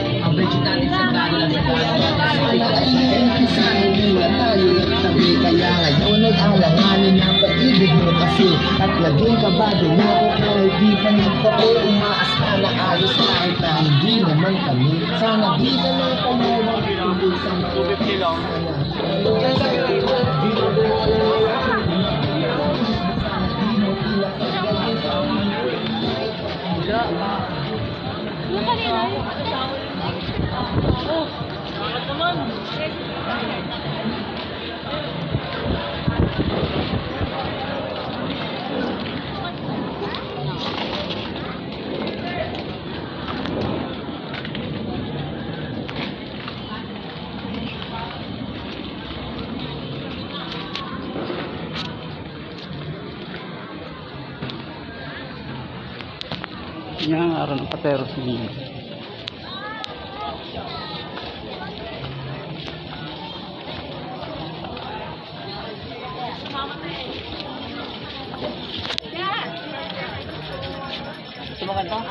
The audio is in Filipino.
Ang budget natin sa plano lang sa Hindi na tayo nagtabi, kaya ngayon nag-alanganin ang pag-ibig mo kasi at naging kabado mo ako kahit di pa nagtabi. Umaas ka na ayos kahit na hindi naman kami. Sana di ka lang pamawag hindi sa mga Yan ang araw ng patero si Nino. Sumakan pa?